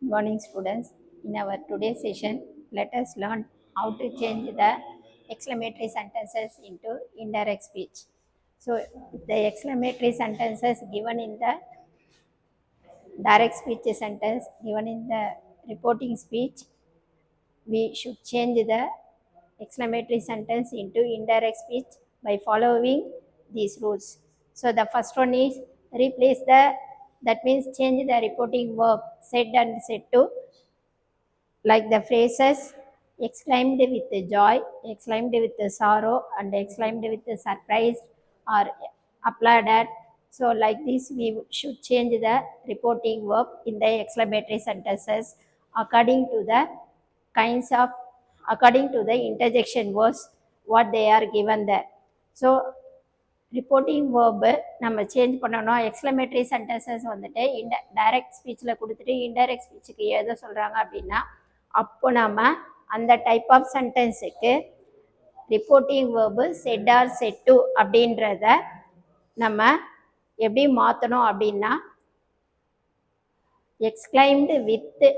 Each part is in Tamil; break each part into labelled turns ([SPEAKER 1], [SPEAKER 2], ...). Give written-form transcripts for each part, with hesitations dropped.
[SPEAKER 1] Good morning, students. In our today's session, let us learn how to change the exclamatory sentences into indirect speech. So, the exclamatory sentences given in the direct speech sentence, given in the reporting speech, we should change the exclamatory sentence into indirect speech by following these rules. So the first one is replace that means change the reporting verb said and said to, like the phrases exclaimed with joy, exclaimed with sorrow, and exclaimed with surprise or applauded. So like this, we should change the reporting verb in the exclamatory sentences according to the kinds of according to the interjection words what they are given there. So reporting verb நம்ம சேஞ்ச் பண்ணணும். எக்ஸ்க்ளமேட்டரி சென்டென்சஸ் வந்துட்டு டைரக்ட் ஸ்பீச்சில் கொடுத்துட்டு இன்டைரக்ட் ஸ்பீச்சுக்கு எழுத சொல்கிறாங்க அப்படின்னா அப்போ நம்ம அந்த டைப் ஆஃப் சென்டென்ஸுக்கு reporting verb said or said to அப்படின்றத நம்ம எப்படி மாற்றணும் அப்படின்னா exclaimed with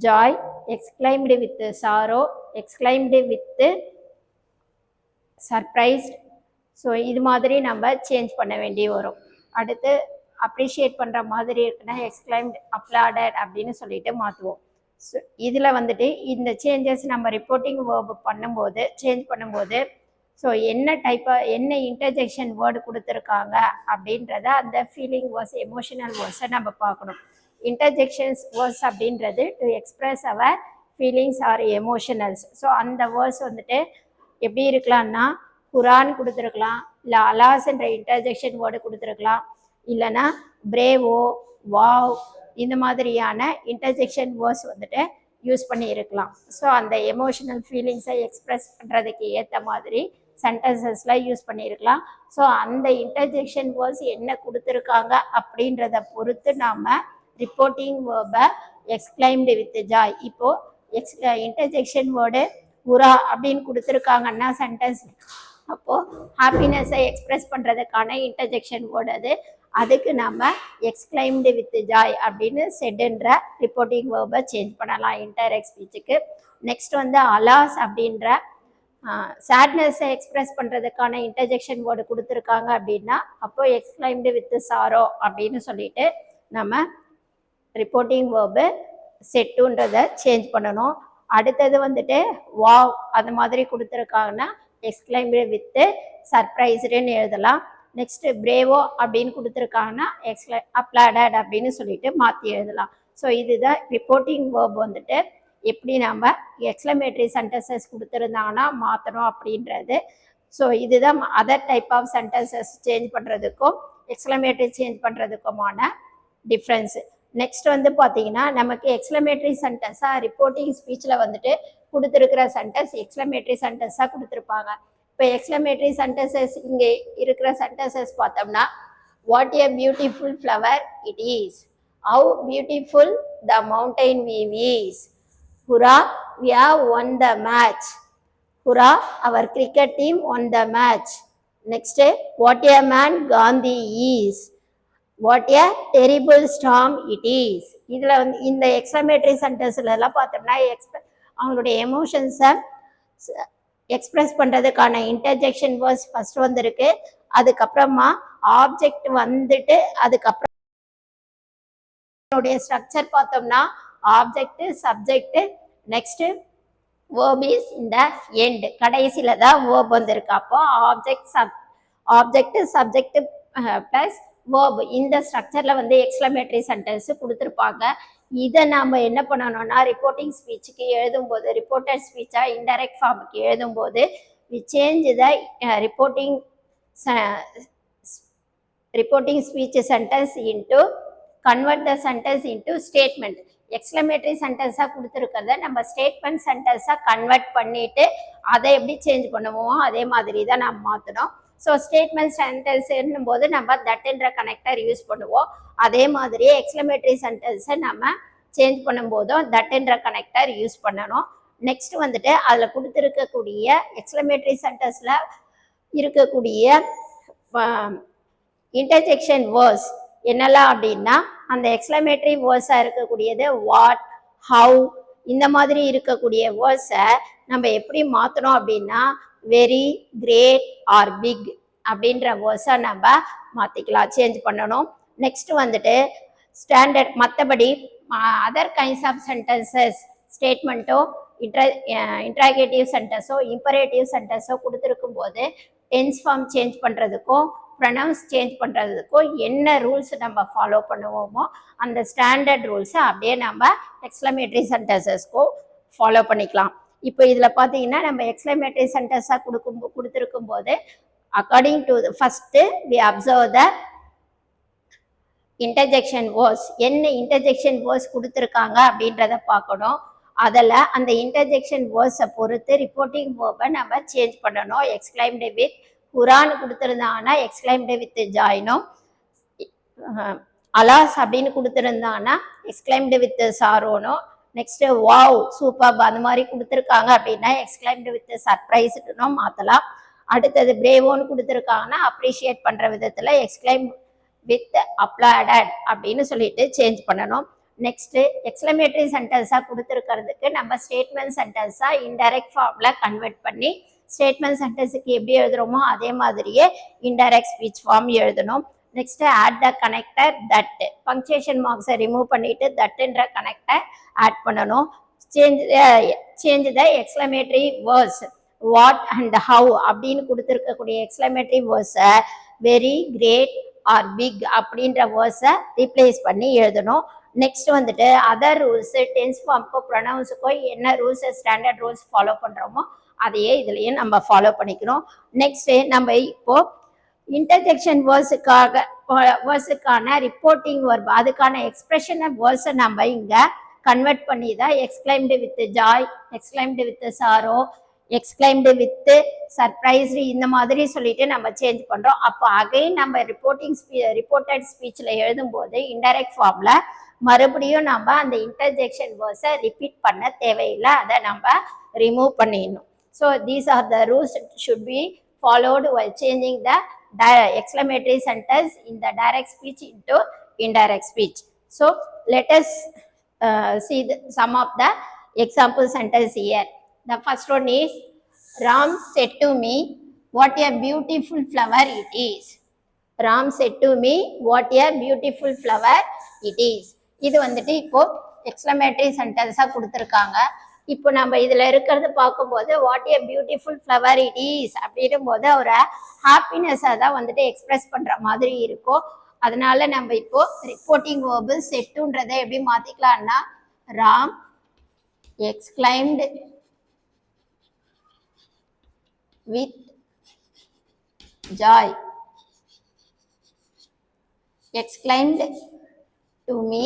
[SPEAKER 1] joy, exclaimed with sorrow, exclaimed with surprised. So இது மாதிரி நம்ம சேஞ்ச் பண்ண வேண்டி வரும். அடுத்து அப்ரிஷியேட் பண்ணுற மாதிரி இருக்குன்னா எக்ஸ்க்ளைம்டு அப்ளாடட் அப்படின்னு சொல்லிட்டு மாற்றுவோம். ஸோ இதில் வந்துட்டு இந்த சேஞ்சஸ் நம்ம ரிப்போர்ட்டிங் வேர்பு பண்ணும்போது சேஞ்ச் பண்ணும்போது ஸோ என்ன இன்டர்ஜெக்ஷன் வேர்டு கொடுத்துருக்காங்க அப்படின்றத அந்த ஃபீலிங் வேர்ட்ஸ் எமோஷனல் வேர்ட்ஸை நம்ம பார்க்கணும். இன்டர்ஜெக்ஷன்ஸ் வேர்ட்ஸ் அப்படின்றது to express our feelings or emotionals. So அந்த வேர்ட்ஸ் வந்துட்டு எப்படி இருக்கலாம்னா குரான் கொடுத்துருக்கலாம், இல்லை அலாஸ் என்ற இன்டர்ஜெக்ஷன் வேர்டு கொடுத்துருக்கலாம், இல்லைன்னா பிரேவோ, வாவ் இந்த மாதிரியான இன்டர்ஜெக்ஷன் வேர்ட்ஸ் வந்துட்டு யூஸ் பண்ணி இருக்கலாம். ஸோ அந்த எமோஷனல் ஃபீலிங்ஸை எக்ஸ்ப்ரெஸ் பண்ணுறதுக்கு ஏற்ற மாதிரி சென்டென்சஸில் யூஸ் பண்ணியிருக்கலாம். ஸோ அந்த இன்டர்ஜெக்ஷன் வேர்ட்ஸ் என்ன கொடுத்துருக்காங்க அப்படின்றத பொறுத்து நாம் ரிப்போர்ட்டிங் வேர்பை எக்ஸ்க்ளைம்டு வித் ஜாய். இப்போது இன்டர்ஜெக்ஷன் வேர்டு உரா அப்படின்னு கொடுத்துருக்காங்கன்னா சென்டென்ஸ், அப்போது ஹாப்பினஸை எக்ஸ்ப்ரெஸ் பண்ணுறதுக்கான இன்டர்ஜெக்ஷன் வேர்டு அதுக்கு நம்ம எக்ஸ்க்ளைம்டு வித் ஜாய் அப்படின்னு செட்டுன்ற ரிப்போர்ட்டிங் வேர்பை சேஞ்ச் பண்ணலாம் இன்டைரக்ட் ஸ்பீச்சுக்கு. நெக்ஸ்ட் வந்து அலாஸ் அப்படின்ற சேட்னஸை எக்ஸ்ப்ரெஸ் பண்ணுறதுக்கான இன்டர்ஜெக்ஷன் வேர்டு கொடுத்துருக்காங்க அப்படின்னா அப்போ எக்ஸ்க்ளைம்டு வித் சாரோ அப்படின்னு சொல்லிட்டு நம்ம ரிப்போர்ட்டிங் வேர்பு செட்டுன்றதை சேஞ்ச் பண்ணணும். அடுத்தது வந்துட்டு வாவ் அந்த மாதிரி கொடுத்துருக்காங்கன்னா எக்ஸ்க்ளைம்டு வித்து சர்ப்ரைஸ்டுன்னு எழுதலாம். நெக்ஸ்ட் பிரேவோ அப்படின்னு கொடுத்துருக்காங்கன்னா அப்ளாடட் அப்படின்னு சொல்லிட்டு மாற்றி எழுதலாம். ஸோ இதுதான் ரிப்போர்ட்டிங் வேர்ப் வந்துட்டு எப்படி நம்ம எக்ஸ்க்ளமேட்டரி சென்டென்சஸ் கொடுத்துருந்தாங்கன்னா மாற்றணும் அப்படின்றது. ஸோ இதுதான் other type of sentences change பண்ணுறதுக்கும் எக்ஸ்க்ளமேட்டரி சேஞ்ச் பண்ணுறதுக்குமான டிஃப்ரென்ஸு. நெக்ஸ்ட் வந்து பார்த்தீங்கன்னா நமக்கு எக்ஸ்க்ளமேட்டரி சென்டென்ஸாக ரிப்போர்ட்டிங் ஸ்பீச்சில் வந்துட்டு கொடுத்துருக்கிற சென்டென்ஸ் எக்ஸ்க்ளமேட்டரி சென்டென்ஸாக கொடுத்துருப்பாங்க. இப்போ எக்ஸ்க்ளமேட்டரி சென்டென்சஸ் இங்கே இருக்கிற சென்டென்சஸ் பார்த்தோம்னா what a beautiful flower it is, how beautiful the mountain view is, hurrah we have won the match, hurrah our cricket team won the match. Next what a man Gandhi is, what a terrible storm it is. இதில் வந்து இந்த எக்ஸ்க்ளமேட்டரி சென்டென்ஸ்லாம் பார்த்தோம்னா அவங்களுடைய எமோஷன்ஸை எக்ஸ்ப்ரெஸ் பண்ணுறதுக்கான இன்டர்ஜெக்ஷன் வேர்ட்ஸ் ஃபர்ஸ்ட் வந்துருக்கு. அதுக்கப்புறமா ஆப்ஜெக்ட் வந்துட்டு அதுக்கப்புறம் ஸ்ட்ரக்சர் பார்த்தோம்னா object, subject, next verb is இந்த எண்ட், கடைசியில் தான் வேர்ப் வந்திருக்கு. அப்போ ஆப்ஜெக்ட் சப்ஜெக்ட் ப்ளஸ் வேர்ப் இந்த ஸ்ட்ரக்சரில் வந்து எக்ஸ்க்ளமேட்டரி சென்டென்ஸ் கொடுத்துருப்பாங்க. இதை நாம் என்ன பண்ணணும்னா ரிப்போர்ட்டிங் ஸ்பீச்சுக்கு எழுதும்போது ரிப்போர்ட்டட் ஸ்பீச்சாக இன்டைரக்ட் ஃபார்முக்கு எழுதும்போது we change the reporting speech sentence into convert the sentence into statement. Exclamatory சென்டென்ஸாக கொடுத்துருக்கிறத நம்ம ஸ்டேட்மெண்ட் சென்டென்ஸாக கன்வெர்ட் பண்ணிவிட்டு அதை எப்படி சேஞ்ச் பண்ணுவோமோ அதே மாதிரி தான் நம்ம மாற்றணும். ஸோ ஸ்டேட்மெண்ட் சென்டென்ஸ் என்னும்போது நம்ம தட்ன்ற கனெக்டர் யூஸ் பண்ணுவோம். அதே மாதிரி எக்ஸ்க்ளமேட்டரி சென்டென்ஸை நம்ம சேஞ்ச் பண்ணும்போதும் தட்ன்ற கனெக்டர் யூஸ் பண்ணணும். நெக்ஸ்ட் வந்துட்டு அதில் கொடுத்துருக்கக்கூடிய எக்ஸ்க்ளமேட்டரி சென்டென்ஸில் இருக்கக்கூடிய இன்டர்ஜெக்ஷன் வேர்ட்ஸ் என்னெல்லாம் அப்படின்னா அந்த எக்ஸ்க்ளமேட்டரி வேர்ட்ஸாக இருக்கக்கூடியது வாட், ஹவு இந்த மாதிரி இருக்கக்கூடிய வேர்ட்ஸை நம்ம எப்படி மாற்றணும் அப்படின்னா வெரி, கிரேட் ஆர் பிக் அப்படின்ற வேர்ட்ஸை நம்ம மாற்றிக்கலாம், சேஞ்ச் பண்ணணும். நெக்ஸ்ட் வந்துட்டு ஸ்டாண்டர்ட் மற்றபடி அதர் கைண்ட்ஸ் ஆஃப் சென்டென்சஸ் ஸ்டேட்மெண்ட்டோ இன்ட்ராகேட்டிவ் சென்டென்ஸோ இம்பரேட்டிவ் சென்டென்ஸோ கொடுத்துருக்கும் போது டென்ஸ் ஃபார்ம் சேஞ்ச் பண்ணுறதுக்கும் ப்ரொனவுன்ஸ் சேஞ்ச் பண்ணுறதுக்கும் என்ன ரூல்ஸ் நம்ம ஃபாலோ பண்ணுவோமோ அந்த ஸ்டாண்டர்ட் ரூல்ஸை அப்படியே நம்ம எக்ஸ்க்ளமேட்டரி சென்டென்சஸ்க்கும் ஃபாலோ பண்ணிக்கலாம். இப்போ இதில் பார்த்தீங்கன்னா நம்ம எக்ஸ்க்ளமேட்டரி சென்டென்ஸாக கொடுத்துருக்கும் போது according to first we observe the interjection words, என்ன இன்டர்ஜெக்ஷன் வேர்ட்ஸ் கொடுத்துருக்காங்க அப்படின்றத பார்க்கணும். அதில் அந்த இன்டர்ஜெக்ஷன் வேர்ட்ஸை பொறுத்து ரிப்போர்ட்டிங் வேர்பை நம்ம சேஞ்ச் பண்ணணும். எக்ஸ்க்ளைம்டு வித் குரான் கொடுத்துருந்தாங்கன்னா எக்ஸ்க்ளைம்டு வித் ஜாயினும், அலாஸ் அப்படின்னு கொடுத்துருந்தாங்கன்னா எக்ஸ்க்ளைம்டு வித் சாரோனும், நெக்ஸ்ட்டு வாவ் சூப்பர் அந்த மாதிரி கொடுத்துருக்காங்க அப்படின்னா எக்ஸ்க்ளைம்டு வித் சர்ப்ரைஸ்னும் மாற்றலாம். அடுத்தது பிரேவோன்னு கொடுத்துருக்காங்கன்னா அப்ரிஷியேட் பண்ணுற விதத்தில் எக்ஸ்க்ளைம் வித் அப்ளாடட் அப்படின்னு சொல்லிட்டு சேஞ்ச் பண்ணணும். நெக்ஸ்ட்டு எக்ஸ்க்ளமேட்டரி சென்டென்ஸாக கொடுத்துருக்கிறதுக்கு நம்ம ஸ்டேட்மெண்ட் சென்டென்ஸாக இன்டைரக்ட் ஃபார்மில் கன்வெர்ட் பண்ணி ஸ்டேட்மெண்ட் சென்டென்ஸுக்கு எப்படி எழுதுகிறோமோ அதே மாதிரியே இன்டைரக்ட் ஸ்பீச் ஃபார்ம் எழுதணும். Next add the connector that, punctuation மார்க்ஸை ரிமூவ் பண்ணிவிட்டு தட்டுன்ற கனெக்டர் ஆட் பண்ணணும். Change the exclamatory words what and how அப்படின்னு கொடுத்துருக்கக்கூடிய எக்ஸ்க்ளமேட்டரி வேர்ட்ஸை வெரி, கிரேட் ஆர் பிக் அப்படின்ற வேர்ட்ஸை ரீப்ளேஸ் பண்ணி எழுதணும். நெக்ஸ்ட் வந்துட்டு அதர் ரூல்ஸு டென்ஸ் ஃபார்முக்கோ ப்ரொனவுன்ஸுக்கோ என்ன ரூல்ஸு ஸ்டாண்டர்ட் ரூல்ஸ் ஃபாலோ பண்ணுறோமோ அதையே இதுலேயும் நம்ம ஃபாலோ பண்ணிக்கணும். நெக்ஸ்ட்டு நம்ம இப்போது இன்டர்ஜெக்ஷன் வேர்ட்ஸுக்கான ரிப்போர்ட்டிங் வேர்ப் அதுக்கான எக்ஸ்பிரஷனை வேர்ட்ஸை நம்ம இங்கே கன்வெர்ட் பண்ணி தான் எக்ஸ்க்ளைம்டு with joy, exclaimed with sorrow, exclaimed with surprised இந்த மாதிரி சொல்லிட்டு நம்ம சேஞ்ச் பண்ணுறோம். அப்போ அகைன் நம்ம ரிப்போர்ட்டட் ஸ்பீச்சில் எழுதும்போது இன்டைரக்ட் ஃபார்மில் மறுபடியும் நம்ம அந்த இன்டர்ஜெக்ஷன் வேர்ட்ஸை ரிப்பீட் பண்ண தேவையில்லை, அதை நம்ம ரிமூவ் பண்ணிடணும். So these are the rules should be followed while changing the exclamatory sentence in the direct speech into indirect speech. So let us see some of the example sentence here. The first one is Ram said to me, what a beautiful flower it is. Ram said to me, what a beautiful flower it is. இது வந்துட்டு இப்போ எக்ஸ்க்ளமேட்டரி சென்டென்ஸாக கொடுத்துருக்காங்க. இப்போ நம்ம இதில் இருக்கிறது பார்க்கும்போது what a beautiful flower it is அப்படின்னும் போது ஒரு ஹாப்பினஸை தான் வந்துட்டு எக்ஸ்பிரஸ் பண்ணுற மாதிரி இருக்கும். அதனால நம்ம இப்போ ரிப்போர்ட்டிங் வேர்பு செட்டுன்றதை எப்படி மாற்றிக்கலாம்னா Ram exclaimed with joy, exclaimed to me,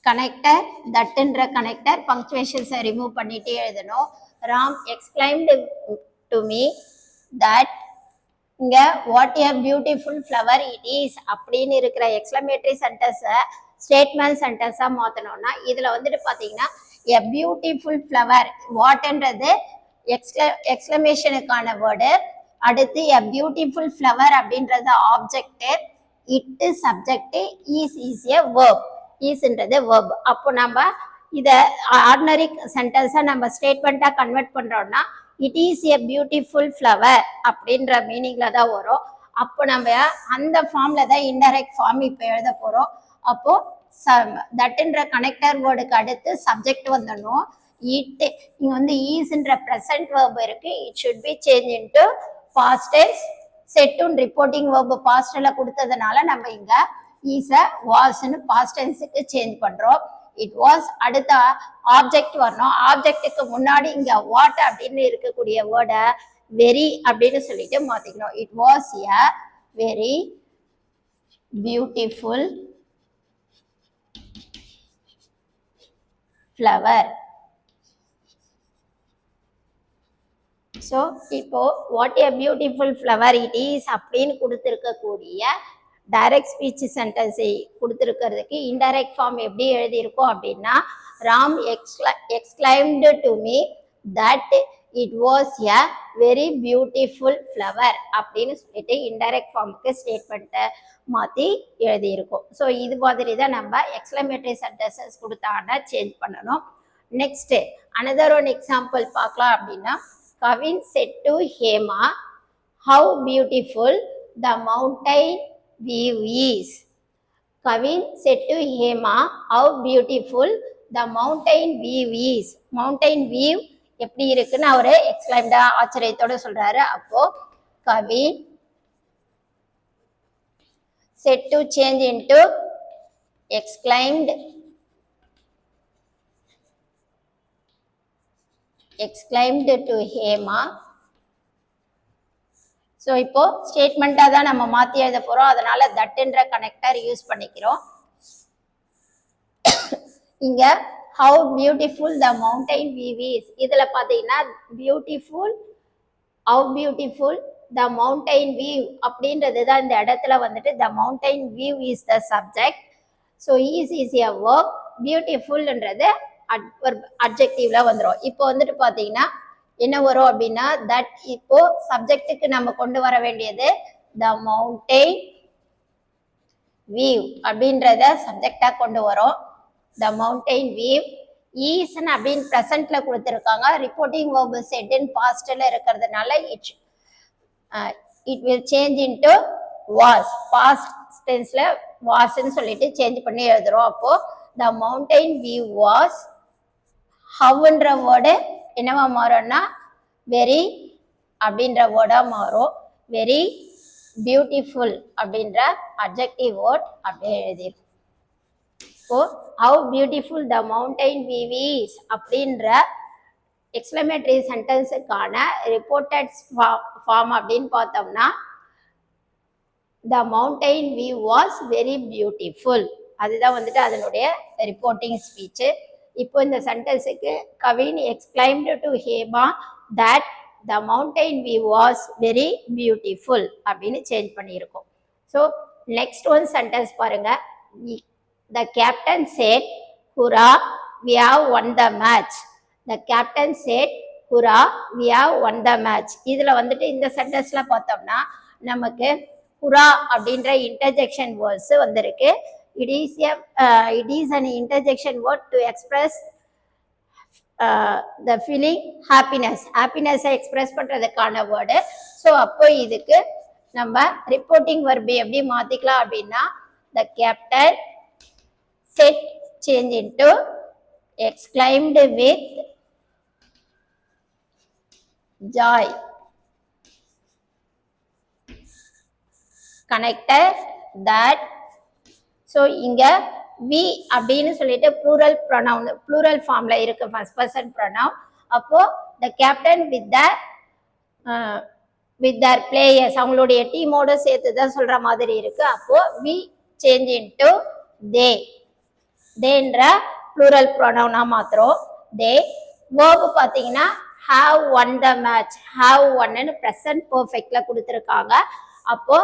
[SPEAKER 1] connector தட்டுன்ற கனெக்டர் பங்க்சுவேஷன்ஸை ரிமூவ் பண்ணிட்டு எழுதணும். Ram exclaimed to me that, இங்கே what a beautiful flower it is அப்படின்னு இருக்கிற எக்ஸ்க்ளமேட்டரி சென்டென்ஸை ஸ்டேட்மெண்ட் சென்டென்ஸாக மாற்றணும்னா இதில் வந்துட்டு பார்த்தீங்கன்னா எ பியூட்டிஃபுல் ஃப்ளவர் வாட்ன்றது எக்ஸ்க்ளமேஷனுக்கான வேர்டு, அடுத்து எ பியூட்டிஃபுல் ஃப்ளவர் அப்படின்றது object, it subject, is a verb, ஈஸ்ன்றது வேர்ப். அப்போ நம்ம இதை ஆர்டினரி சென்டென்ஸை நம்ம ஸ்டேட்மெண்ட்டாக கன்வெர்ட் பண்ணுறோம்னா it is a beautiful flower அப்படின்ற மீனிங்கில் தான் வரும். அப்போ நம்ம அந்த ஃபார்மில் தான் இன்டைரக்ட் ஃபார்ம் இப்போ எழுத போகிறோம். அப்போது தட்டுன்ற கனெக்டர் வேர்டுக்கு அடுத்து சப்ஜெக்ட் வந்துடணும். இட் இங்கே வந்து ஈஸ்ன்ற ப்ரெசன்ட் வேர்ப் இருக்குது, it should be change into past tense. செட்டுன் ரிப்போர்ட்டிங் வேர்பு பாஸ்டில் கொடுத்ததுனால நம்ம இங்கே ஈஸை வாஸ்ன்னு பாஸ்ட் டென்ஸுக்கு சேஞ்ச் பண்ணுறோம். இட் வாஸ் அடுத்த ஆப்ஜெக்ட் வரணும். ஆப்ஜெக்ட்டுக்கு முன்னாடி இங்கே வாட் அப்படின்னு இருக்கக்கூடிய வேர்டை வெரி அப்படின்னு சொல்லிட்டு மாற்றிக்கணும். It was a very beautiful flower. So இப்போ what a beautiful flower it is அப்படின்னு கொடுத்துருக்கக்கூடிய டைரக்ட் ஸ்பீச் சென்டென்ஸை கொடுத்துருக்கிறதுக்கு இன்டைரக்ட் ஃபார்ம் எப்படி எழுதியிருக்கோம் அப்படின்னா Ram exclaimed to me that it was a very beautiful flower அப்படின்னு சொல்லிட்டு இன்டைரக்ட் ஃபார்முக்கு ஸ்டேட்மெண்ட்டை மாற்றி எழுதியிருக்கோம். ஸோ இது மாதிரி தான் நம்ம எக்ஸ்க்ளமேட்டரி சென்டென்சஸ் கொடுத்தாங்கன்னா சேஞ்ச் பண்ணணும். நெக்ஸ்ட்டு அனதர் ஒன் எக்ஸாம்பிள் பார்க்கலாம் அப்படின்னா, Kavin set to Hema, how beautiful the mountain view is. Kavin said to Hema, how beautiful the mountain view is. Mountain view எப்படி இருக்குன்னு அவரு எக்ஸ்க்ளைம்டா ஆச்சரியத்தோட சொல்றாரு. அப்போ Kavin said to change into exclaimed to Hema. So இப்போ ஸ்டேட்மெண்ட்டாக தான் நம்ம மாற்றி எழுத போகிறோம், அதனால தட்ன்ற கனெக்டர் யூஸ் பண்ணிக்கிறோம். இங்கே how beautiful the mountain view is, இதில் பார்த்தீங்கன்னா beautiful, how beautiful the mountain view அப்படின்றது தான் இந்த இடத்துல வந்துட்டு the mountain view is the subject. So is a work, பியூட்டிஃபுல்ன்றது அட்ஜெக்டிவ்ல வந்துடும். இப்போ வந்துட்டு பார்த்தீங்கன்னா என்ன வரும் அப்படின்னா தட், இப்போ சப்ஜெக்டுக்கு நம்ம கொண்டு வர வேண்டியது த மவுண்டைன் வியூ அப்படின்றத சப்ஜெக்டா கொண்டு வரோம். த மவுண்டைன் வியூ ஈஸ்ன்னு அப்படின்னு ப்ரெசன்ட்ல கொடுத்துருக்காங்க. ரிப்போர்ட்டிங் வேர்பு செட் இன் பாஸ்ட்ல இருக்கிறதுனால it will change into was. Past டென்ஸ்ல வாஸ்ன்னு சொல்லிட்டு சேஞ்ச் பண்ணி எழுதுறோம். அப்போ த மவுண்டைன் வியூ வாஸ், ஹவ்ன்ற வேர்டு என்னவா மாறும்னா வெரி அப்படின்ற வேர்டா மாறும். வெரி பியூட்டிஃபுல் அப்படின்ற அட்ஜெக்டிவ் வேர்ட் அப்படியே எழுதிடும். இப்போ how beautiful the mountain view is அப்படின்ற எக்ஸ்க்ளமேட்டரி சென்டென்ஸுக்கான ரிப்போர்ட்டட் ஃபார்ம் அப்படின்னு பார்த்தோம்னா the mountain view was very beautiful, அதுதான் வந்துட்டு அதனுடைய ரிப்போர்ட்டிங் ஸ்பீச்சு. இப்போ இந்த சென்டென்ஸுக்கு Kavin exclaimed to Hema that the mountain view was very beautiful அப்படின்னு சேஞ்ச் பண்ணியிருக்கோம். ஸோ நெக்ஸ்ட் ஒன் சென்டென்ஸ் பாருங்க. The captain said hurrah we have won the match. The captain said hurrah we have won the match. இதில் வந்துட்டு இந்த சென்டென்ஸ்ல பார்த்தோம்னா நமக்கு ஹுரா அப்படின்ற இன்டர்ஜெக்ஷன் வேர்ட்ஸ் வந்திருக்கு. It is an interjection word to express the feeling happiness. Happiness express பண்றதுக்கான word. So அப்போ இதுக்கு நம்ம ரிப்போர்ட்டிங் verb எப்படி மாத்திக்கலாம் அப்படின்னா the captain said change into exclaimed with joy. Connected that. So இங்கே வி அப்படின்னு சொல்லிட்டு ப்ளூரல் ப்ரொனவுன், ப்ளூரல் ஃபார்ம்ல இருக்கு ஃபர்ஸ்ட் பர்சன் ப்ரொனவுன். அப்போ the captain with their players, அவங்களுடைய டீமோட சேர்த்து தான் சொல்ற மாதிரி இருக்கு. அப்போ வி சேஞ்ச் இன்டு தே, தேன்ற ப்ளூரல் ப்ரொனவுனா மாத்திரம். தே வேர்பு பார்த்தீங்கன்னா have won the match, have won present பர்ஃபெக்ட்ல கொடுத்துருக்காங்க. அப்போ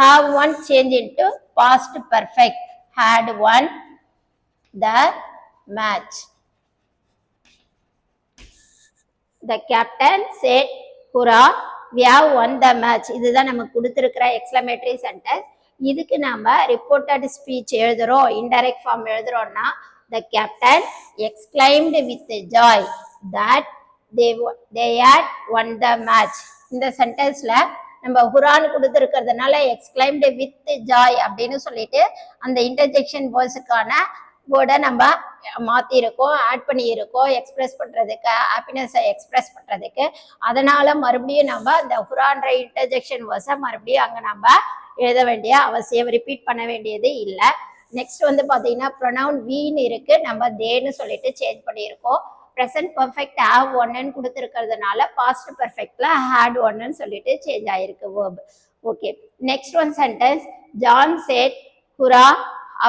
[SPEAKER 1] have one change into past perfect, had won the match. The captain said hurrah we have won the match. இதுதான் நமக்கு கொடுத்திருக்கிற எக்ஸ்க்ளமேட்டரி சென்டென்ஸ். இதுக்கு நாம ரிப்போர்ட்டட் ஸ்பீச் எழுதுறோம், இன்டைரக்ட் ஃபார்ம் எழுதுறோம்னா the captain exclaimed with joy that they had won the match. இந்த சென்டென்ஸ்ல நம்ம ஹுரான்னு கொடுத்துருக்கிறதுனால எக்ஸ்க்ளைம்டு வித் ஜாய் அப்படின்னு சொல்லிட்டு அந்த இன்டர்ஜெக்ஷன் வேர்ட்ஸுக்கான வேர்டை நம்ம மாற்றிருக்கோம், ஆட் பண்ணியிருக்கோம் எக்ஸ்பிரஸ் பண்ணுறதுக்கு, ஹாப்பினஸை எக்ஸ்பிரஸ் பண்ணுறதுக்கு. அதனால மறுபடியும் நம்ம அந்த ஹுரான்ற இன்டர்ஜெக்ஷன் வேர்ட்ஸை மறுபடியும் அங்கே நம்ம எழுத வேண்டிய அவசியம், ரிப்பீட் பண்ண வேண்டியது இல்லை. நெக்ஸ்ட் வந்து பார்த்தீங்கன்னா ப்ரொனவுன் வீன்னு இருக்கு, நம்ம தேன்னு சொல்லிட்டு சேஞ்ச் பண்ணியிருக்கோம். ப்ரெசன்ட் பர்ஃபெக்ட் ஹேவ் ஒன்னு கொடுத்துருக்கிறதுனால பாஸ்ட் பர்ஃபெக்ட்ல ஹேட் ஒன்னு சொல்லிட்டு சேஞ்ச் ஆயிருக்கு verb. Okay, next one sentence. John said hurrah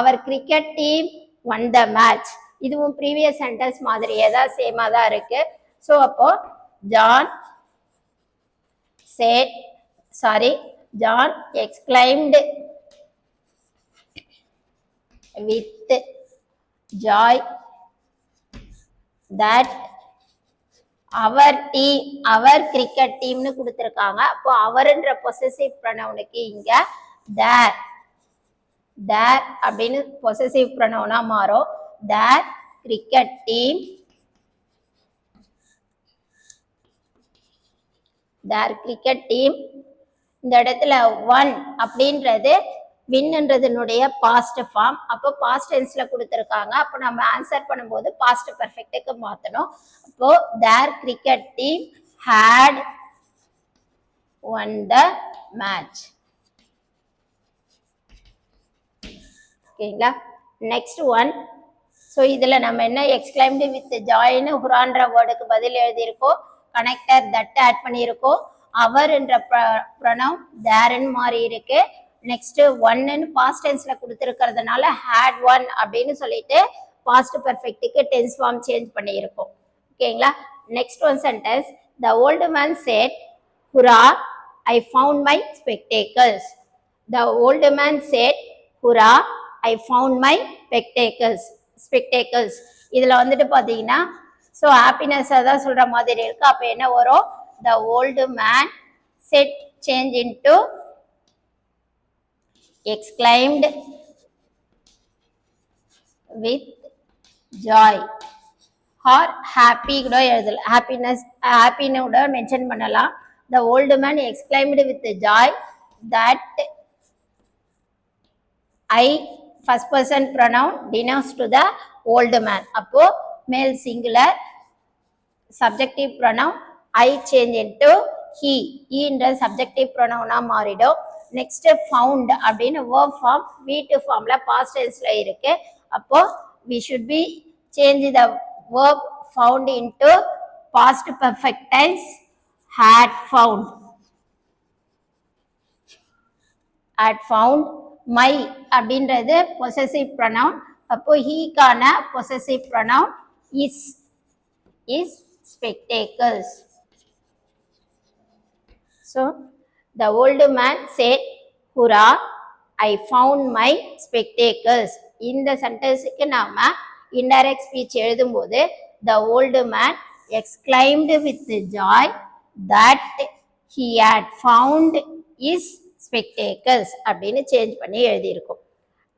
[SPEAKER 1] our cricket team won the match. இதுவும் ப்ரீவியஸ் சென்டென்ஸ் மாதிரியே தான், சேமா தான் இருக்கு. ஸோ அப்போ John said, John exclaimed with joy that our team, our cricket டீம்னு கொடுத்துருக்காங்க. அப்போ அவர்ன்ற பொசசிவ் ப்ரொனவுனுக்கு இங்க தேர், தேர் அப்படின்னு பொசசிவ் ப்ரொனவுனா மாறும். Their cricket team, their cricket team. இந்த இடத்துல ஒன் அப்படின்றது வின்ன்றதுனுடைய பாஸ்ட் ஃபார்ம். அப்போ பாஸ்ட் டென்ஸ்ல கொடுத்துருக்காங்க. அப்போ நம்ம ஆன்சர் பண்ணும்போது பாஸ்ட் பெர்ஃபெக்ட்டுக்கு மாற்றணும். அப்போ their cricket team had won the match. ஓகேங்களா? Next one. ஸோ இதில் நம்ம என்ன எக்ஸ்கிளைம்டு வித் ஜாயின்னு ஹுரான்ற வேர்டுக்கு பதில் எழுதியிருக்கோம். கனெக்டர் தட் ஆட் பண்ணியிருக்கோம். அவர் என்ற ப்ரொனவுன் தேர்ன்னு மாறி இருக்கு. நெக்ஸ்ட் ஒன்னு பாஸ்ட் டென்ஸ்ல கொடுத்துருக்கிறதுனால ஹேட் ஒன் அப்படின்னு சொல்லிட்டு பாஸ்ட் பெர்ஃபெக்ட்டுக்கு டென்ஸ் ஃபார்ம் சேஞ்ச் பண்ணியிருக்கோம். ஓகேங்களா? Next one sentence. The old man said hurrah I found my spectacles. The old man said hurrah I found my spectacles. இதில் வந்துட்டு பார்த்தீங்கன்னா ஸோ ஹாப்பினஸை தான் சொல்கிற மாதிரி இருக்குது. அப்போ என்ன வரும்? த old man set change into exclaimed with joy or happy கூட எழுதலாம். ஹாப்பின்னு கூட மென்ஷன் பண்ணலாம். the old man exclaimed with joy that I first person pronoun denotes to the old man. அப்போ male singular subjective pronoun I change into he என்ற subjective pronoun மாறிடும். நெக்ஸ்ட் ஃபவுண்ட் அப்படின்னு வேர்ப் ஃபார்ம் V2 ஃபார்ம்ல பாஸ்ட் டென்ஸ்ல இருக்கு. அப்போ we should be change the verb found into past perfect tense had found. had found. my அப்படின்றது possessive pronoun. அப்போ he கான possessive pronoun is spectacles. So the old man said, "Hurrah! I found my spectacles." இந்த சென்டென்ஸுக்கு நாம indirect speech எழுதும்போது the old man exclaimed with joy that he had found his spectacles அப்படின்னு சேஞ்ச் பண்ணி எழுதியிருக்கோம்.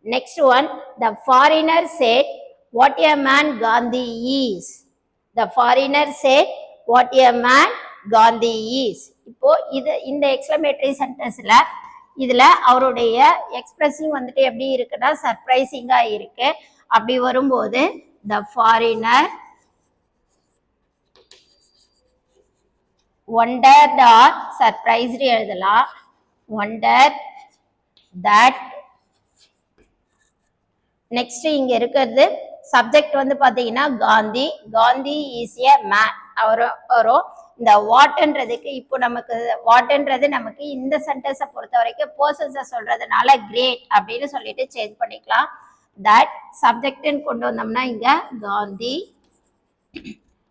[SPEAKER 1] Next one, the foreigner said, "What a man Gandhi is." The foreigner said, "What a man Gandhi is." இப்போ இது இந்த எக்ஸ்க்ளமேட்டரி சென்டென்ஸ்ல இதுல அவருடைய எக்ஸ்பிரஸிங் வந்துட்டு எப்படி இருக்குன்னா சர்ப்ரைசிங்கா இருக்கு. அப்படி வரும்போது the foreigner wondered or surprised எழுதலாம். wondered that. நெக்ஸ்ட் இங்க இருக்கிறது சப்ஜெக்ட் வந்து பாத்தீங்கன்னா Gandhi. Gandhi is a man. அவரும் இந்த வாட்ன்றதுக்கு இப்போ நமக்கு வாட்ன்றது நமக்கு இந்த சென்டென்ஸை பொறுத்த வரைக்கும் பர்சன்ஸை சொல்றதுனால கிரேட் அப்படின்னு சொல்லிட்டு சேஞ்ச் பண்ணிக்கலாம். தட் சப்ஜெக்ட்னு கொண்டு வந்தோம்னா இங்க காந்தி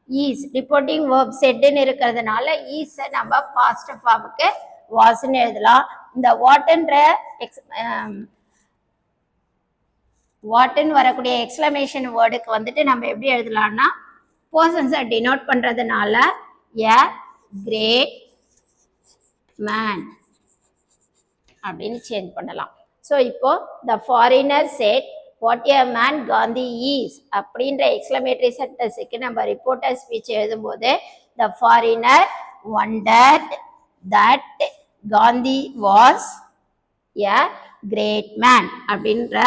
[SPEAKER 1] ஈஸ் ரிப்போர்ட்டிங் வேர்ப் செட்னு இருக்கிறதுனால ஈஸ நம்ம பாஸ்ட் ஃபார்முக்கு வாஸ்ன்னு எழுதலாம். இந்த வாட்ன்ற வாட்ன்னு வரக்கூடிய எக்ஸ்க்ளமேஷன் வேர்டுக்கு வந்துட்டு நம்ம எப்படி எழுதலாம்னா பர்சன்ஸை டினோட் பண்றதுனால a great man அப்படின்னு சேஞ்ச் பண்ணலாம். ஸோ இப்போ the foreigner said what a man Gandhi is அப்படின்ற எக்ஸ்க்ளமேட்டரி சென்டென்ஸுக்கு நம்ம ரிப்போர்ட்டர் ஸ்பீச் எழுதும்போது the foreigner wondered that Gandhi was a great man அப்படின்ற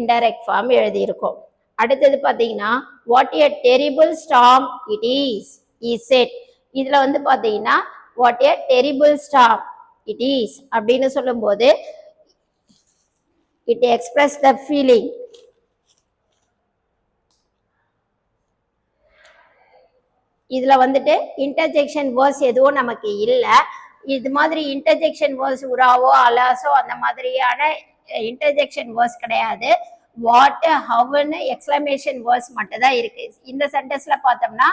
[SPEAKER 1] இன்டைரக்ட் ஃபார்ம் எழுதியிருக்கோம். அடுத்தது பார்த்தீங்கன்னா what a terrible storm it is he said. இதுல வந்து பாத்தீங்கன்னா what a terrible storm it is அப்படின்னு சொல்லும்போது it express the feeling. இதுல வந்துட்டு இன்டர்ஜெக்ஷன் வேர்ஸ் எதுவும் நமக்கு இல்லை. இது மாதிரி இன்டர்ஜெக்ஷன் வேர்ஸ் உராவோ அலாசோ அந்த மாதிரியான இன்டர்ஜெக்ஷன் வேர்ஸ் கிடையாது. வாட் ஹவ்னு எக்ஸ்க்ளமேஷன் வேர்ஸ் மட்டும் தான் இருக்கு. இந்த சென்டென்ஸ்ல பார்த்தோம்னா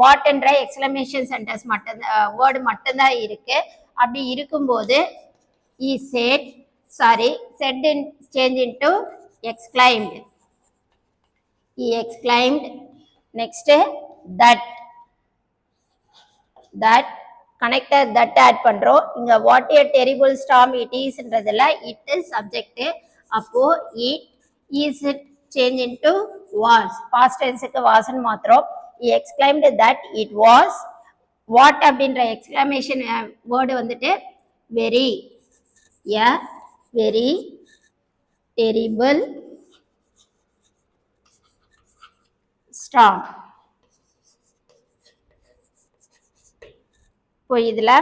[SPEAKER 1] வாட் என்ற எக்ஸ்க்ளமேஷன் சென்டென்ஸ் மட்டும்தான் வேர்டு மட்டும்தான் இருக்கு. அப்படி இருக்கும்போது said change into exclaimed. He exclaimed. Next that that connector that add பண்றோம். இங்க what a terrible storm it isன்றதுல it is subject. அப்போ it is change into was. past tenseக்கு wasன்னு மாத்துறோம். he exclaimed that it was what அப்படின்ற exclamation word வந்துட்டு very a very terrible storm. இப்போ இதில்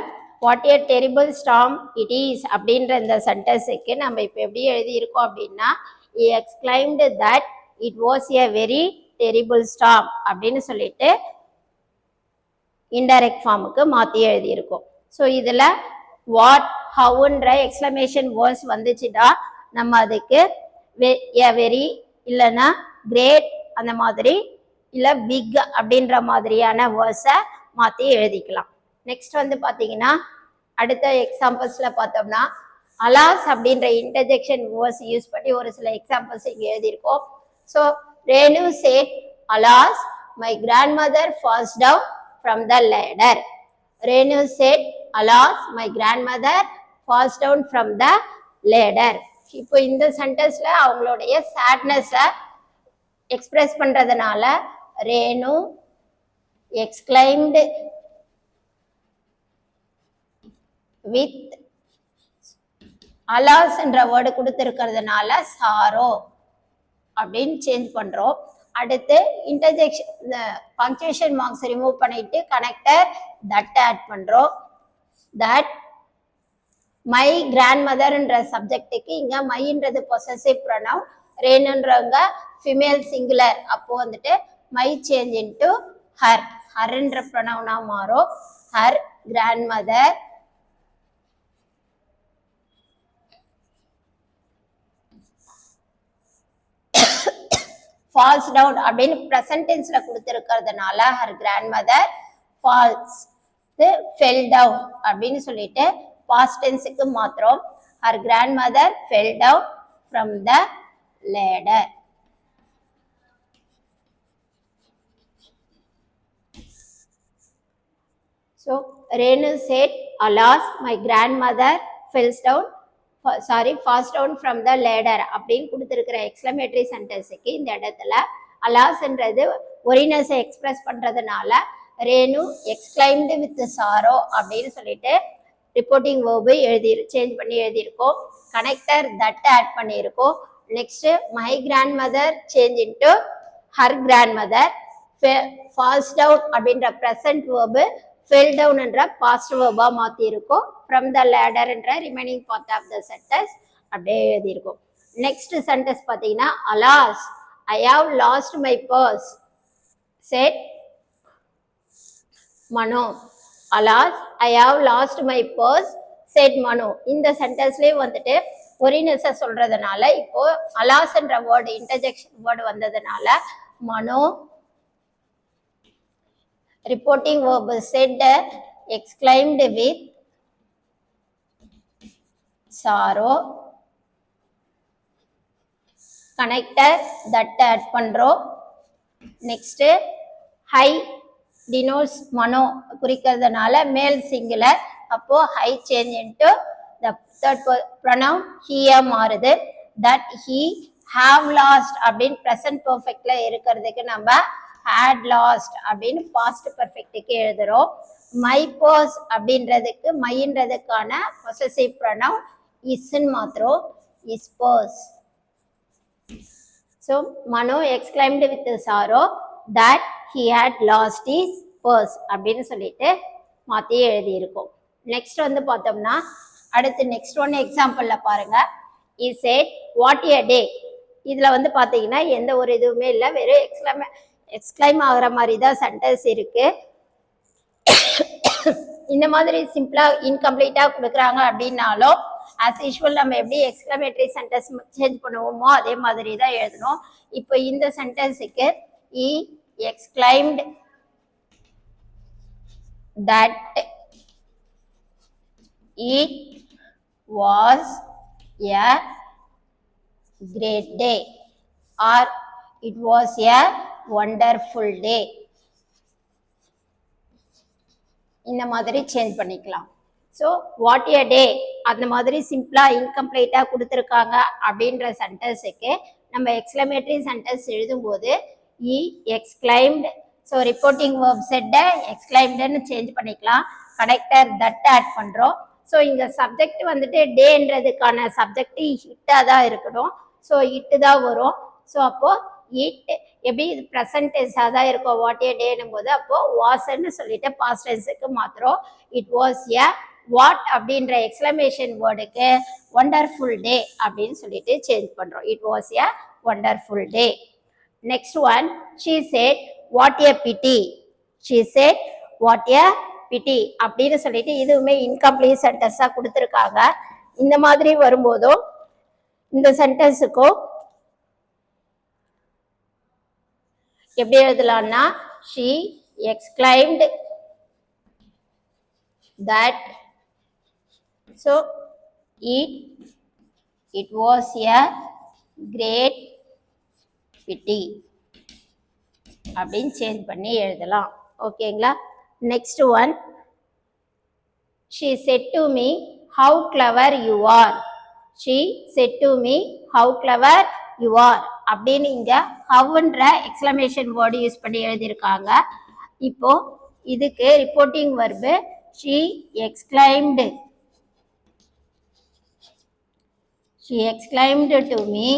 [SPEAKER 1] what a terrible storm it is அப்படின்ற இந்த சென்டென்ஸுக்கு நம்ம இப்போ எப்படி எழுதியிருக்கோம் அப்படின்னா he exclaimed that it was a very terrible storm அப்படின்னு சொல்லிட்டு இன்டைரக்ட் ஃபார்முக்கு மாற்றி எழுதியிருக்கோம். ஸோ இதில் வாட் ஹவுன்ற எக்ஸ்க்ளமேஷன் வேர்ட்ஸ் வந்துச்சுன்னா நம்ம அதுக்கு ஏ வெரி இல்லைன்னா கிரேட் அந்த மாதிரி இல்லை பிக் அப்படின்ற மாதிரியான வேர்ட்ஸை மாற்றி எழுதிக்கலாம். நெக்ஸ்ட் வந்து பார்த்தீங்கன்னா அடுத்த எக்ஸாம்பிள்ஸில் பார்த்தோம்னா அலாஸ் அப்படின்ற இன்டர்ஜெக்ஷன் வேர்ட்ஸ் யூஸ் பண்ணி ஒரு சில எக்ஸாம்பிள்ஸ் இங்கே எழுதியிருக்கோம். So Renu said alas my grand mother falls down from the ladder. Renu said alas my grand mother falls down from the ladder. இப்போ இந்த சென்டென்ஸில் அவங்களுடைய சேட்னஸை எக்ஸ்பிரஸ் பண்ணுறதுனால ரேணு எக்ஸ்கிளைம்டு வித் அலாஸ் என்ற வேர்டு கொடுத்துருக்கிறதுனால சாரோ அப்படின்னு சேஞ்ச் பண்ணுறோம். அடுத்து இன்டர்ஜெக்ஷன் பங்க்சுவேஷன் மார்க்ஸ் ரிமூவ் பண்ணிட்டு கனெக்டர் தட் ஆட் பண்ணுறோம். தட் மை கிராண்ட் மதர்ன்ற சப்ஜெக்டுக்கு இங்கே மைன்றது பொசசிவ் ப்ரொனவுன், ரேணுன்றவங்க ஃபிமேல் சிங்குலர். அப்போ வந்துட்டு மை சேஞ்ச் இன்டு ஹர், ஹர்ன்ற ப்ரொனவுனாக மாறும். Her grand mother falls down அப்படின்னு ப்ரெசன்ட் டென்ஸ்ல கொடுத்துருக்கிறதுனால her grand mother falls fell down அப்படின்னு சொல்லிட்டு பாஸ்ட் டென்ஸுக்கு மாத்திரம் her grandmother fell down from the ladder. So Renu said alas my grand mother fells down falls down from the ladder அப்படின்னு கொடுத்துருக்கிற எக்ஸ்க்ளமேட்டரி சென்டென்ஸுக்கு இந்த இடத்துல அலாஸ்ன்றது ஒரினஸை எக்ஸ்பிரஸ் பண்ணுறதுனால ரேணு எக்ஸ்கிளைம்டு வித் சாரோ அப்படின்னு சொல்லிட்டு ரிப்போர்ட்டிங் வேர்பு சேஞ்ச் பண்ணி எழுதியிருக்கோம். கனெக்டர் தட் ஆட் பண்ணியிருக்கோம். Next my grand mother change into her grand mother. Falls down அப்படின்ற ப்ரெசன்ட் வேர்பு ஃபெல் டவுன் என்ற பாஸ்ட் வேர்பா மாற்றி இருக்கும். ஃப்ரம் த லேடர் என்ற remaining part of the sentence அப்படியே எழுதியிருக்கும். நெக்ஸ்ட் சென்டென்ஸ் பார்த்தீங்கன்னா alas I have lost my purse said Mano. Alas I have lost my purse said Mano. இந்த சென்டென்ஸ்லேயே வந்துட்டு ஒரினஸை சொல்றதுனால இப்போ அலாஸ்ன்ற வேர்டு இன்டர்ஜெக்ஷன் வேர்டு வந்ததுனால மனோ reporting verb said exclaimed with sorrow. connector that add பண்றோம். next high denotes மனோ குறிக்கிறதுனால மேல் சிங்குலர். அப்போ high change into the third pronoun he மாறுது. that he have lost அப்படின்னு present perfectல இருக்கிறதுக்கு நம்ம had lost அப்படின்னு past perfectக்கு எழுதுறோம். my purse அப்படின்றதுக்கு மைன்றதுக்கான possessive pronoun isன்னு மாத்துறோம். is purse. so Manu exclaimed with sorrow that he had lost his purse அப்படின்னு சொல்லிட்டு மாத்தி எழுதி இருக்கோம். நெக்ஸ்ட் வந்து பார்த்தோம்னா அடுத்து நெக்ஸ்ட் ஒன் எக்ஸாம்பிள்ல பாருங்க. he said what a day. இதுல வந்து பாத்தீங்கன்னா எந்த ஒரு இதுவுமே இல்லை, வெறும் எக்ஸ்கிளைம் ஆகுற மாதிரி தான் சென்டென்ஸ் இருக்கு. இந்த மாதிரி சிம்பிளா இன்கம்ப்ளீட்டா கொடுக்குறாங்க அப்படின்னாலும் ஆஸ் யூஷுவல் நம்ம எப்படி எக்ஸ்க்ளமேட்டரி சென்டென்ஸ் சேஞ்ச் பண்ணுவோமோ அதே மாதிரி தான் எழுதணும். இப்போ இந்த சென்டென்ஸுக்கு he exclaimed that it was a great day or it was a wonderful day. இந்த மாதிரி சேஞ்ச் பண்ணிக்கலாம். ஸோ வாட் எ டே அந்த மாதிரி சிம்பிளாக இன்கம்ப்ளீட்டாக கொடுத்துருக்காங்க அப்படின்ற சென்டென்ஸுக்கு நம்ம எக்ஸ்க்ளமேட்டரி சென்டென்ஸ் எழுதும்போது இ எக்ஸ்க்ளைம்டு, ஸோ ரிப்போர்ட்டிங் வேர்ப் செட்டை எக்ஸ்க்ளைம்டுன்னு சேஞ்ச் பண்ணிக்கலாம். கனெக்டர் தட் ஆட் பண்ணுறோம். ஸோ இங்கே சப்ஜெக்ட் வந்துட்டு டேன்றதுக்கான சப்ஜெக்ட் ஹிட்டாக தான் இருக்கணும். ஸோ இட்டு தான் வரும். ஸோ அப்போது இட் எப்படி இது ப்ரெசன்ட் டென்ஸாக தான் இருக்கும். வாட் ஏ டேனும் போது அப்போது வாஸ்ன்னு சொல்லிட்டு பாஸ்ட் டென்ஸுக்கு மாத்திரம் இட் வாஸ் எ வாட் அப்படின்ற எக்ஸ்க்ளமேஷன் வேர்டுக்கு ஒண்டர்ஃபுல் டே அப்படின்னு சொல்லிட்டு சேஞ்ச் பண்ணுறோம். It was a wonderful day. Next one, she said what a pity. She said what a pity அப்படின்னு சொல்லிட்டு இதுவுமே இன்கம்ப்ளீட் சென்டென்ஸாக கொடுத்துருக்காங்க. இந்த மாதிரி வரும்போதும் இந்த சென்டென்ஸுக்கும் எப்படி எழுதலாம்னா she exclaimed that, so it was a great pity அப்படின்னு சேஞ்ச் பண்ணி எழுதலாம். ஓகேங்களா? Next one, she said to me how clever you are. she said to me how clever you are அப்படின்னு இங்க ஹவ்ன்ற எக்ஸ்க்ளமேஷன் வேர்டு யூஸ் பண்ணி எழுதியிருக்காங்க. இப்போ இதுக்கு reporting verb she exclaimed. she exclaimed to me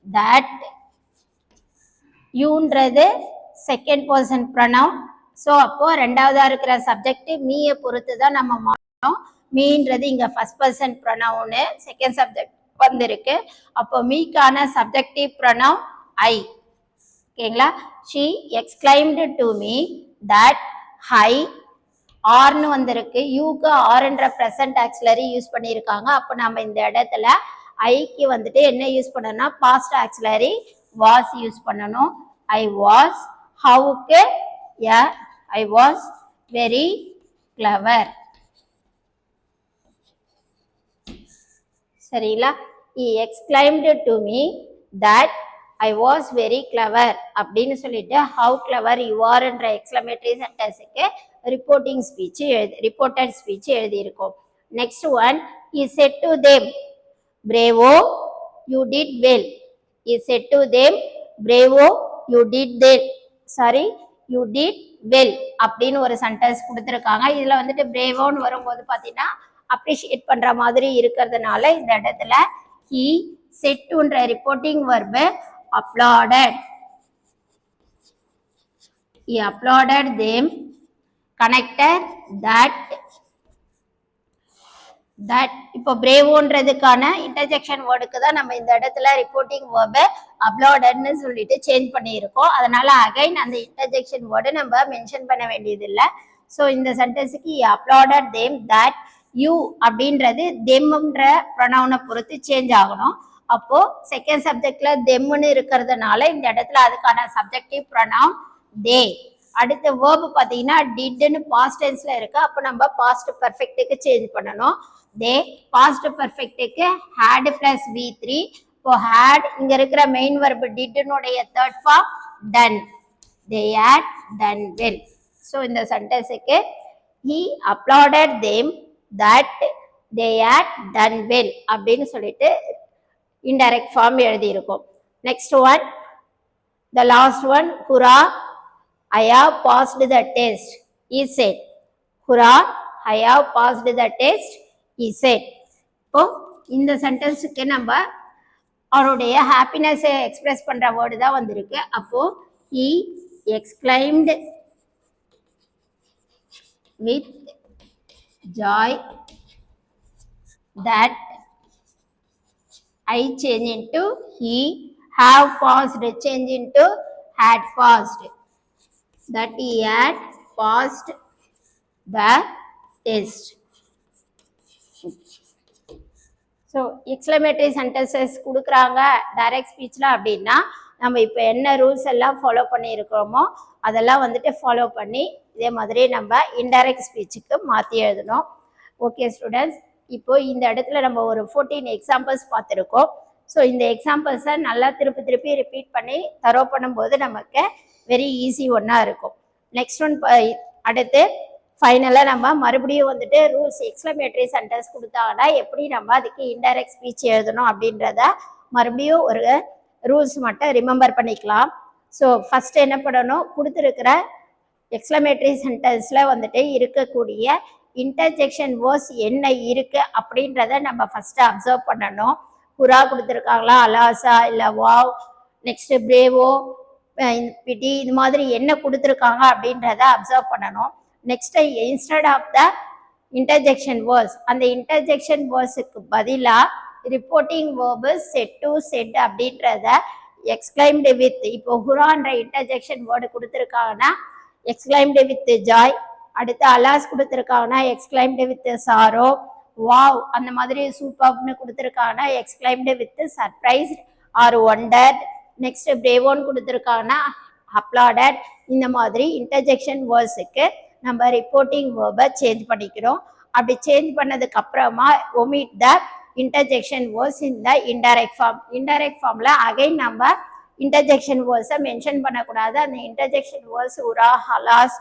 [SPEAKER 1] that. யூன்றது செகண்ட் பர்சன் ப்ரொனவுன். ஸோ அப்போ ரெண்டாவதா இருக்கிற சப்ஜெக்ட் மீயை பொறுத்து தான் நம்ம மாறணும். மீன்றது இங்க first person pronoun, second subject வந்திருக்கு. அப்போ மீக்கான சப்ஜெக்டிவ் ப்ரொனவுன் ஐ. ஓகேங்களா? she exclaimed to me that I, ஆர்னு வந்திருக்கு. யூக்கு ஆர்ன்ற ப்ரெசன்ட் ஆக்சிலரி யூஸ் பண்ணியிருக்காங்க. அப்போ நம்ம இந்த இடத்துல ஐக்கு வந்துட்டு என்ன யூஸ் பண்ணணும்னா பாஸ்ட் ஆக்சிலரி வாஸ் யூஸ் பண்ணணும். I was. ஹவுக்கு ஐ வாஸ் வெரி கிளவர். சரிங்களா? he exclaimed to me that I was very clever அப்படின்னு சொல்லிட்டு how clever you are என்ற எக்ஸ்க்ளமேட்டரி சென்டென்ஸுக்கு ரிப்போர்ட்டிங் ஸ்பீச் ரிப்போர்ட்டட் ஸ்பீச் எழுதியிருக்கோம். Next one, he said to them bravo you did well. he said to them bravo you did you did well அப்படின்னு ஒரு சென்டென்ஸ் கொடுத்துருக்காங்க. இதுல வந்துட்டு பிரேவோன்னு வரும்போது பார்த்தீங்கன்னா அப்ரிஷியேட் பண்ற மாதிரி இருக்கிறதுனால இந்த இடத்துல he said toன்ற reporting verb applauded. he applauded them. connected that இப்போ பிரேவோன்றதுக்கான இன்டர்ஜெக்ஷன் வேர்டுக்கு தான் நம்ம இந்த இடத்துல ரிப்போர்ட்டிங் வேர்பை அப்ளாடட்னு சொல்லிட்டு சேஞ்ச் பண்ணியிருக்கோம். அதனால அகைன் அந்த இன்டர்ஜெக்ஷன் வேர்டு நம்ம மென்ஷன் பண்ண வேண்டியது இல்லை. ஸோ இந்த சென்டென்ஸுக்கு applauded them that யூ அப்படின்றது தெம்ன்ற ப்ரொனவுனை பொறுத்து சேஞ்ச் ஆகணும். அப்போ செகண்ட் சப்ஜெக்ட்ல தெம்னு இருக்கிறதுனால இந்த இடத்துல அதுக்கான சப்ஜெக்டிவ் ப்ரொனவுன் தே. அடுத்த வேர்பு பார்த்தீங்கன்னா டிட்னு பாஸ்ட் டென்ஸ்ல இருக்கு. அப்போ நம்ம பாஸ்ட் பர்ஃபெக்ட்டுக்கு சேஞ்ச் பண்ணணும். தே பாஸ்ட் பர்ஃபெக்ட்டுக்கு had பிளஸ் V3. இப்போ had இங்க இருக்கிற மெயின் வர்பு டிட்னுடைய third form done. they had done well. ஸோ இந்த சென்டென்ஸுக்கு he applauded them that they had done well அப்படின்னு சொல்லிட்டு இன்டைரக்ட் ஃபார்ம் எழுதியிருக்கோம். Next one, the last one, hurrah I have passed the test he said. hurrah I have passed the test he said. இப்போ இந்த சென்டென்ஸுக்கு நம்ம அவருடைய ஹாப்பினஸ் எக்ஸ்பிரஸ் பண்ற வேர்டு தான் வந்திருக்கு. அப்போ he exclaimed with joy that I change into he, have passed change into had passed, that he had passed the test. So exclamatory sentences கொடுக்குறாங்க டைரக்ட் ஸ்பீச்சில் அப்படின்னா நம்ம இப்போ என்ன ரூல்ஸ் எல்லாம் ஃபாலோ பண்ணியிருக்கிறோமோ அதெல்லாம் வந்துட்டு ஃபாலோ பண்ணி இதே மாதிரி நம்ம இன்டைரக்ட் ஸ்பீச்சுக்கு மாற்றி எழுதணும். ஓகே ஸ்டூடெண்ட்ஸ், இப்போ இந்த இடத்துல நம்ம ஒரு 14 எக்ஸாம்பிள்ஸ் பார்த்துருக்கோம். ஸோ இந்த எக்ஸாம்பிள்ஸை நல்லா திருப்பி ரிப்பீட் பண்ணி தரோ பண்ணும்போது நமக்கு வெரி ஈஸி ஒன்றா இருக்கும். நெக்ஸ்ட் ஒன் அடுத்து ஃபைனலாக நம்ம மறுபடியும் வந்துட்டு ரூல்ஸ் எக்ஸ்க்ளமேட்டரி சென்டென்ஸ் கொடுத்தாங்கன்னா எப்படி நம்ம அதுக்கு இன்டைரக்ட் ஸ்பீச் எழுதணும் அப்படின்றத மறுபடியும் ஒரு ரூல்ஸ் மட்டும் ரிமெம்பர் பண்ணிக்கலாம். ஸோ ஃபர்ஸ்ட் என்ன பண்ணணும், கொடுத்துருக்கிற எக்ஸ்க்ளமேட்டரி சென்டென்ஸில் வந்துட்டு இருக்கக்கூடிய இன்டர்ஜெக்ஷன் வேர்ட்ஸ் என்ன இருக்கு அப்படின்றத நம்ம ஃபர்ஸ்ட் அப்சர்வ் பண்ணணும். புறா கொடுத்துருக்காங்களா, அலாசா, இல்லை வாவ், நெக்ஸ்ட் பிரேவோ, பிடி, இது மாதிரி என்ன கொடுத்துருக்காங்க அப்படின்றத அப்சர்வ் பண்ணணும். Next instead of the interjection words, அந்த இன்டர்ஜெக்ஷன் வேர்ட்ஸுக்கு பதிலாக reporting verb said to said அப்படின்றத எக்ஸ்க்ளைம்டு வித், இப்போ ஹுரான்ற இன்டர்ஜெக்ஷன் வேர்டு கொடுத்துருக்காங்கன்னா எக்ஸ்க்ளைம்டு வித் ஜாய், அடுத்து அலாஸ் கொடுத்துருக்காங்கன்னா எக்ஸ்க்ளைம்டு வித் சாரோ, வாவ் அந்த மாதிரி சூப்பர்னு கொடுத்துருக்காங்கன்னா exclaimed with surprise or wonder, next பிரேவோன்னு கொடுத்துருக்காங்கன்னா அப்ளாடட். இந்த மாதிரி இன்டர்ஜெக்ஷன் வேர்ட்ஸுக்கு நம்ம ரிப்போர்ட்டிங் வேர்பை சேஞ்ச் பண்ணிக்கிறோம். அப்படி சேஞ்ச் பண்ணதுக்கு அப்புறமா omit the interjection words in the indirect form. Indirect ஃபார்ம்ல அகைன் நம்ம இன்டர்ஜெக்ஷன் வேர்ட்ஸை மென்ஷன் பண்ணக்கூடாது. அந்த interjection words hurrah, alas,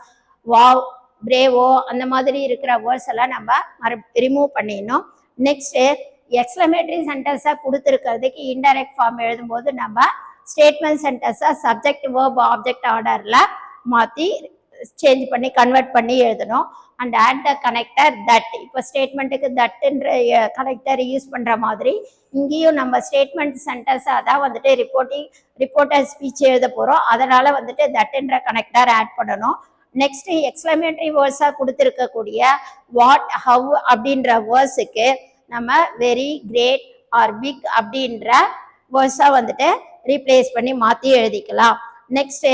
[SPEAKER 1] wow, bravo அந்த மாதிரி இருக்கிற வேர்ட்ஸ் எல்லாம் நம்ம ரிமூவ் பண்ணிடணும். நெக்ஸ்ட் எக்ஸ்க்ளமேட்டரி சென்டென்ஸாக கொடுத்துருக்கிறதுக்கு இன்டைரக்ட் ஃபார்ம் எழுதும்போது நம்ம ஸ்டேட்மெண்ட் சென்டென்ஸாக சப்ஜெக்ட் வேர்ப் ஆப்ஜெக்ட் ஆர்டரில் மாற்றி சேஞ்ச் பண்ணி கன்வெர்ட் பண்ணி எழுதணும். And add the connector that, இப்போ ஸ்டேட்மெண்ட்டுக்கு தட்டுன்ற கனெக்டர் யூஸ் பண்ணுற மாதிரி இங்கேயும் நம்ம ஸ்டேட்மெண்ட் சென்டென்ஸாக தான் வந்துட்டு ரிப்போர்ட்டர் ஸ்பீச் எழுத போகிறோம். அதனால் வந்துட்டு தட்டுன்ற கனெக்டர் ஆட் பண்ணணும். நெக்ஸ்ட் எக்ஸ்க்ளமேட்டரி வேர்ட்ஸாக கொடுத்துருக்கக்கூடிய வாட், ஹவ் அப்படின்ற வேர்ட்ஸுக்கு நம்ம வெரி, கிரேட் ஆர் பிக் அப்படின்ற வேர்ட்ஸாக வந்துட்டு ரீப்ளேஸ் பண்ணி மாற்றி எழுதிக்கலாம். Next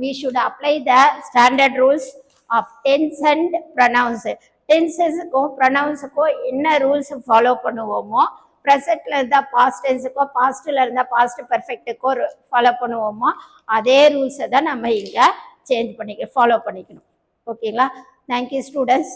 [SPEAKER 1] we should apply the standard rules of tense and pronouns. டென்சஸுக்கும் ப்ரொனவுன்ஸுக்கும் என்ன ரூல்ஸ் ஃபாலோ பண்ணுவோமோ, ப்ரெசென்ட்ல இருந்தால் பாஸ்ட் டென்ஸுக்கும் பாஸ்ட்ல இருந்தால் பாஸ்ட் பெர்ஃபெக்ட்டுக்கும் ஃபாலோ பண்ணுவோமோ அதே ரூல்ஸை தான் நம்ம இங்கே ஃபாலோ பண்ணிக்கணும். ஓகேங்களா? Thank you students.